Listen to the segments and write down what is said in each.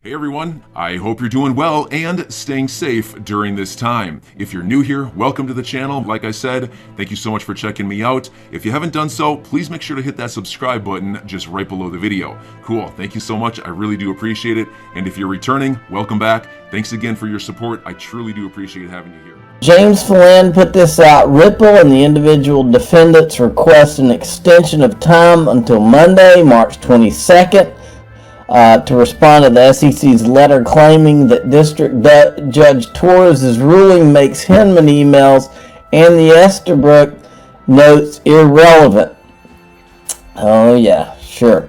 Hey everyone, I hope you're doing well and staying safe during this time. If you're new here, welcome to the channel. Like I said, thank you so much for checking me out. If you haven't done so, please make sure to hit that subscribe button just right below the video. Cool, thank you so much. I really do appreciate it. And if you're returning, welcome back. Thanks again for your support. I truly do appreciate having you here. James Flynn put this out. Ripple and the individual defendants request an extension of time until Monday, March 22nd. To respond to the SEC's letter claiming that District Judge Torres' ruling makes Hinman emails and the Estabrook notes irrelevant. Oh yeah, sure.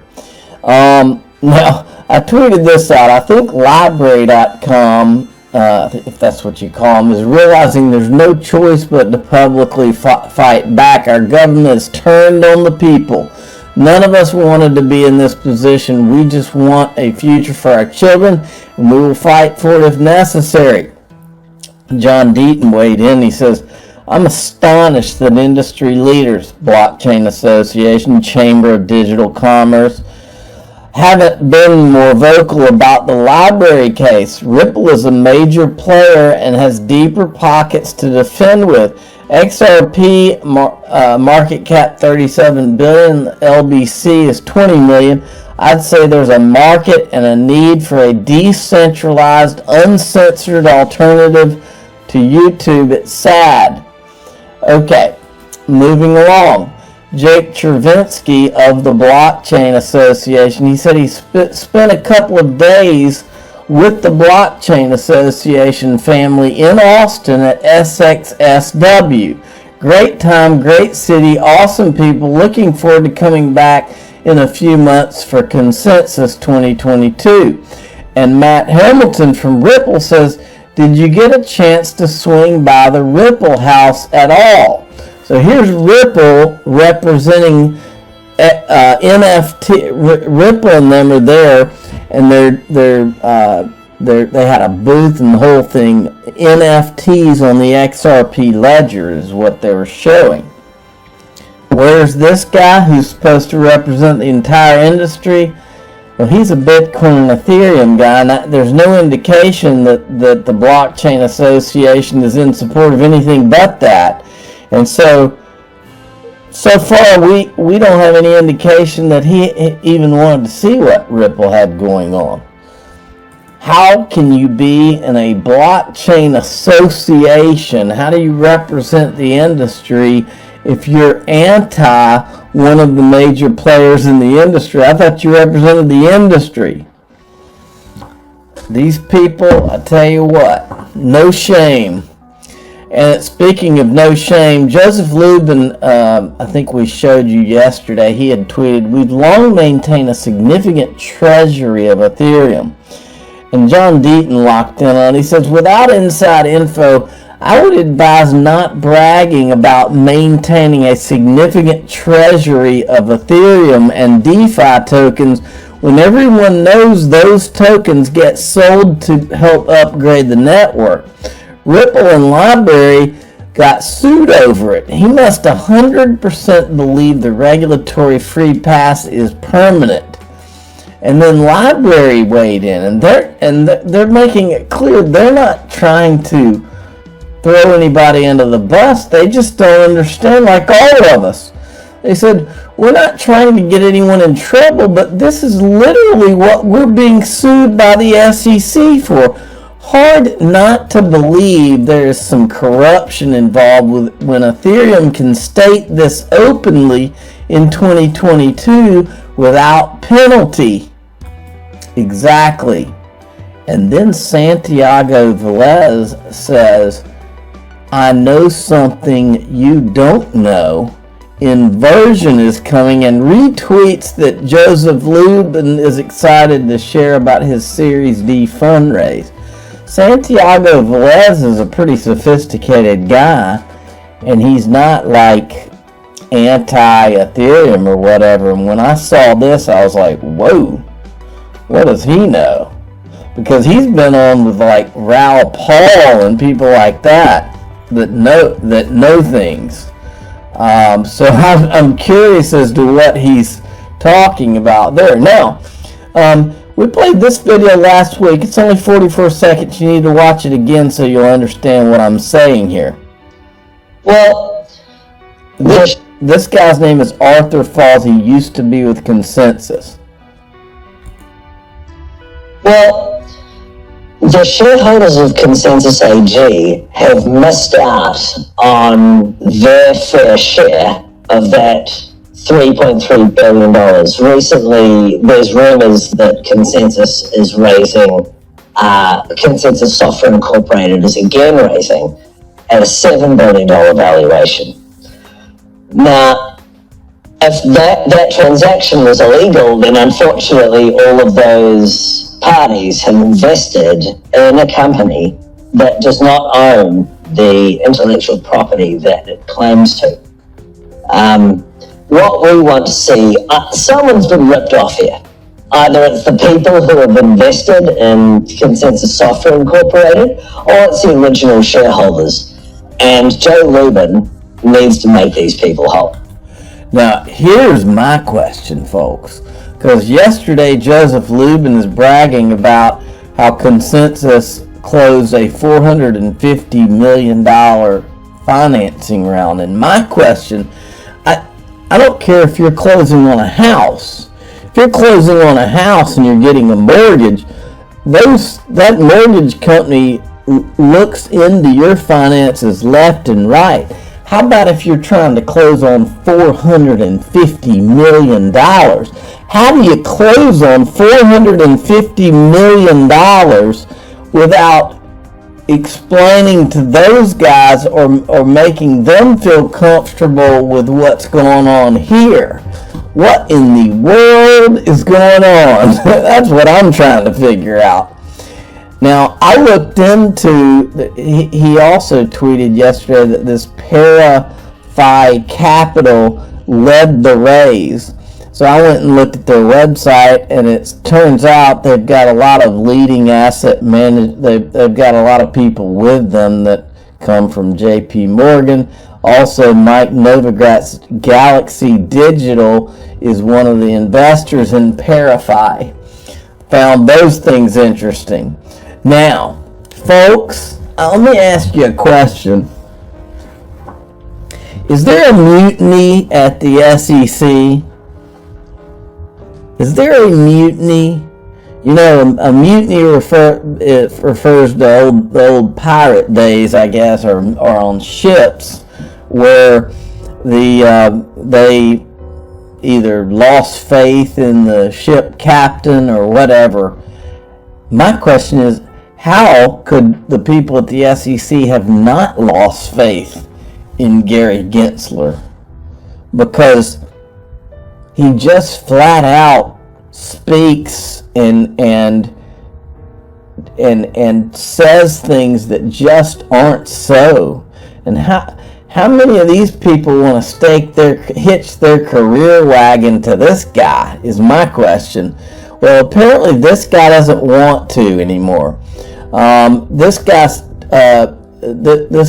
Now, I tweeted this out. I think library.com, if that's what you call them, is realizing there's no choice but to publicly fight back. Our government has turned on the people. None of us wanted to be in this position. We just want a future for our children, and we will fight for it if necessary. John Deaton weighed in. He says, I'm astonished that industry leaders, Blockchain Association, Chamber of Digital Commerce, haven't been more vocal about the library case. Ripple is a major player and has deeper pockets to defend with. XRP market cap 37 billion, LBC is 20 million. I'd say there's a market and a need for a decentralized, uncensored alternative to YouTube. It's sad. Okay, moving along. Jake Chervinsky of the Blockchain Association, he said he spent a couple of days with the Blockchain Association family in Austin at SXSW. Great time, great city, awesome people. Looking forward to coming back in a few months for Consensus 2022. And Matt Hamilton from Ripple says, did you get a chance to swing by the Ripple house at all? So here's Ripple representing NFT. Ripple and them are there, and they had a booth and the whole thing. NFTs on the XRP ledger is what they were showing. Where's this guy who's supposed to represent the entire industry? Well, he's a Bitcoin and Ethereum guy, and there's no indication that the Blockchain Association is in support of anything but that. And so far we don't have any indication that he even wanted to see what Ripple had going on. How can you be in a blockchain association? How do you represent the industry if you're anti one of the major players in the industry? I thought you represented the industry. These people, I tell you what, no shame. And speaking of no shame, Joseph Lubin, I think we showed you yesterday, he had tweeted, we've long maintained a significant treasury of Ethereum. And John Deaton locked in on it. He says, without inside info, I would advise not bragging about maintaining a significant treasury of Ethereum and DeFi tokens when everyone knows those tokens get sold to help upgrade the network. Ripple and Library got sued over it. He must 100% believe the regulatory free pass is permanent. And then Library weighed in, and they're making it clear they're not trying to throw anybody under the bus. They just don't understand, like all of us. They said, we're not trying to get anyone in trouble, but this is literally what we're being sued by the SEC for. Hard not to believe there is some corruption involved with when Ethereum can state this openly in 2022 without penalty. Exactly. And then Santiago Velez says, I know something you don't know. Inversion is coming, and retweets that Joseph Lubin is excited to share about his Series D fundraise. Santiago Velez is a pretty sophisticated guy, and he's not like anti-Ethereum or whatever. And when I saw this, I was like, whoa, what does he know? Because he's been on with like Raoul Paul and people like that know things. So I'm curious as to what he's talking about there. Now, We played this video last week. It's only 44 seconds. You need to watch it again so you'll understand what I'm saying here. Well, this guy's name is Arthur Falls. He used to be with Consensus. Well, the shareholders of Consensus AG have missed out on their fair share of that $3.3 billion. Recently, there's rumors that Consensus is raising, Consensus Software Incorporated is again raising at a $7 billion valuation. Now, if that transaction was illegal, then unfortunately all of those parties have invested in a company that does not own the intellectual property that it claims to. What we want to see, someone's been ripped off here. Either it's the people who have invested in Consensus Software Incorporated, or it's the original shareholders. And Joe Lubin needs to make these people whole. Now, here's my question, folks. Because yesterday, Joseph Lubin is bragging about how Consensus closed a $450 million financing round. And my question, I don't care if you're closing on a house. If you're closing on a house and you're getting a mortgage, that mortgage company looks into your finances left and right. How about if you're trying to close on $450 million? How do you close on $450 million without explaining to those guys or making them feel comfortable with what's going on here? What in the world is going on? That's what I'm trying to figure out. Now, I looked into, he also tweeted yesterday that this ParaFi Capital led the raise. So I went and looked at their website, and it turns out they've got a lot of leading asset managers. They've got a lot of people with them that come from JP Morgan. Also, Mike Novogratz, Galaxy Digital, is one of the investors in ParaFi. Found those things interesting. Now, folks, let me ask you a question. Is there a mutiny at the SEC? Is there a mutiny? You know, a mutiny refers to the old pirate days, I guess, or on ships, where they either lost faith in the ship captain or whatever. My question is, how could the people at the SEC have not lost faith in Gary Gensler? Because he just flat out speaks and says things that just aren't so. And how many of these people want to hitch their career wagon to this guy is my question. Well, apparently this guy doesn't want to anymore. This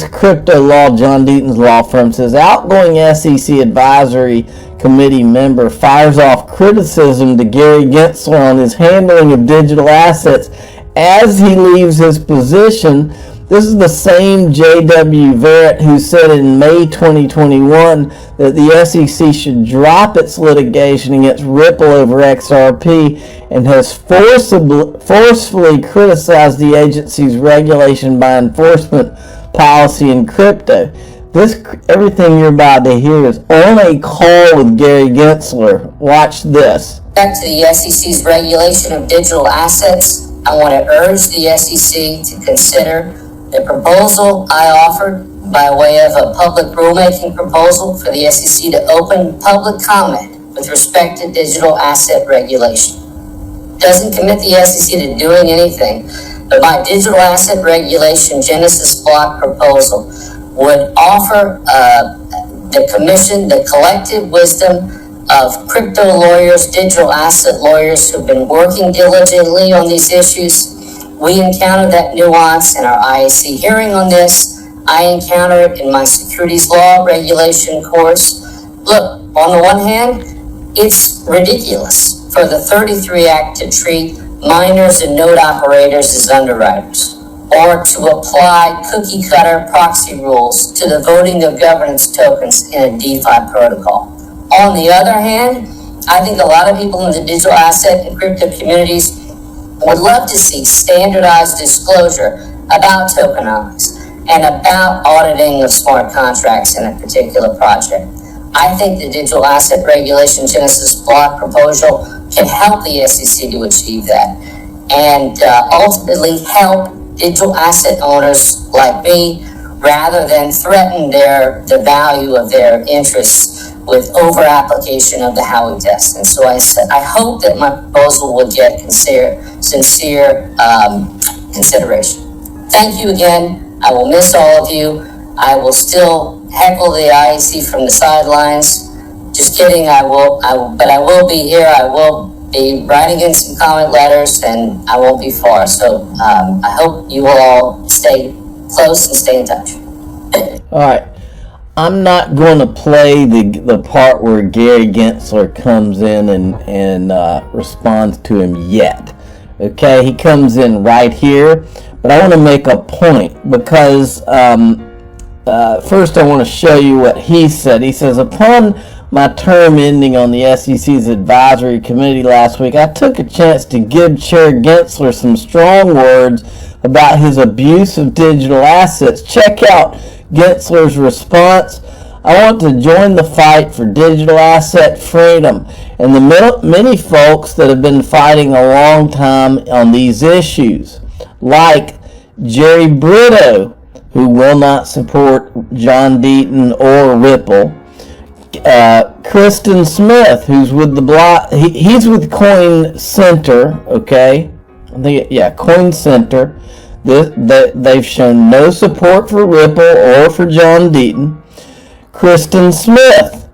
crypto law, John Deaton's law firm, says outgoing SEC advisory committee member fires off criticism to Gary Gensler on his handling of digital assets as he leaves his position. This is the same J.W. Verrett who said in May 2021 that the SEC should drop its litigation against Ripple over XRP and has forcefully criticized the agency's regulation by enforcement policy in crypto. Everything you're about to hear is on a call with Gary Gensler. Watch this. Back to the SEC's regulation of digital assets, I want to urge the SEC to consider the proposal I offered by way of a public rulemaking proposal for the SEC to open public comment with respect to digital asset regulation. It doesn't commit the SEC to doing anything, but my digital asset regulation Genesis block proposal would offer the commission the collective wisdom of crypto lawyers, digital asset lawyers who've been working diligently on these issues. We encountered that nuance in our IAC hearing on this. I encounter it in my securities law regulation course. Look, on the one hand, it's ridiculous for the 33 Act to treat miners and node operators as underwriters, or to apply cookie-cutter proxy rules to the voting of governance tokens in a DeFi protocol. On the other hand, I think a lot of people in the digital asset and crypto communities would love to see standardized disclosure about tokenomics and about auditing of smart contracts in a particular project. I think the Digital Asset Regulation Genesis block proposal can help the SEC to achieve that and ultimately help digital asset owners like me rather than threaten the value of their interests with over-application of the Howey test. And so I hope that my proposal will get sincere consideration. Thank you again. I will miss all of you. I will still heckle the IEC from the sidelines. Just kidding, but I will be here. I will be writing in some comment letters, and I won't be far. So I hope you will all stay close and stay in touch. All right. I'm not going to play the part where Gary Gensler comes in and responds to him yet. Okay, he comes in right here, but I want to make a point because first I want to show you what he said. He says, upon my term ending on the SEC's advisory committee last week, I took a chance to give Chair Gensler some strong words about his abuse of digital assets. Check out Gensler's response. I want to join the fight for digital asset freedom and the many folks that have been fighting a long time on these issues, like Jerry Brito, who will not support John Deaton or Ripple, Kristen Smith, who's with the block. He's with Coin Center, okay? Coin Center. They've shown no support for Ripple or for John Deaton. Kristen Smith,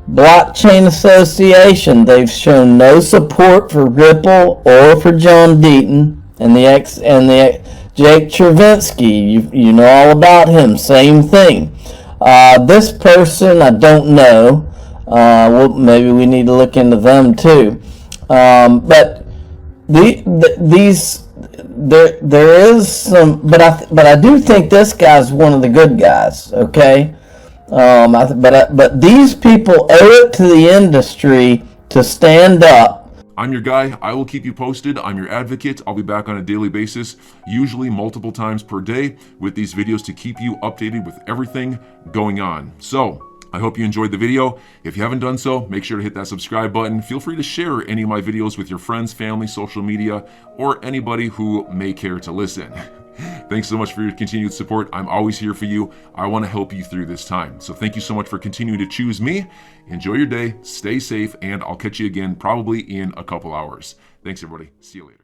Blockchain Association. They've shown no support for Ripple or for John Deaton. And the Jake Chervinsky, you know all about him. Same thing. This person, I don't know. Maybe we need to look into them too. But there is some, but I do think this guy's one of the good guys. Okay. But these people owe it to the industry to stand up. I'm your guy. I will keep you posted. I'm your advocate. I'll be back on a daily basis, usually multiple times per day, with these videos to keep you updated with everything going on. So I hope you enjoyed the video. If you haven't done so, make sure to hit that subscribe button. Feel free to share any of my videos with your friends, family, social media, or anybody who may care to listen. Thanks so much for your continued support. I'm always here for you. I want to help you through this time. So thank you so much for continuing to choose me. Enjoy your day, stay safe, and I'll catch you again probably in a couple hours. Thanks, everybody. See you later.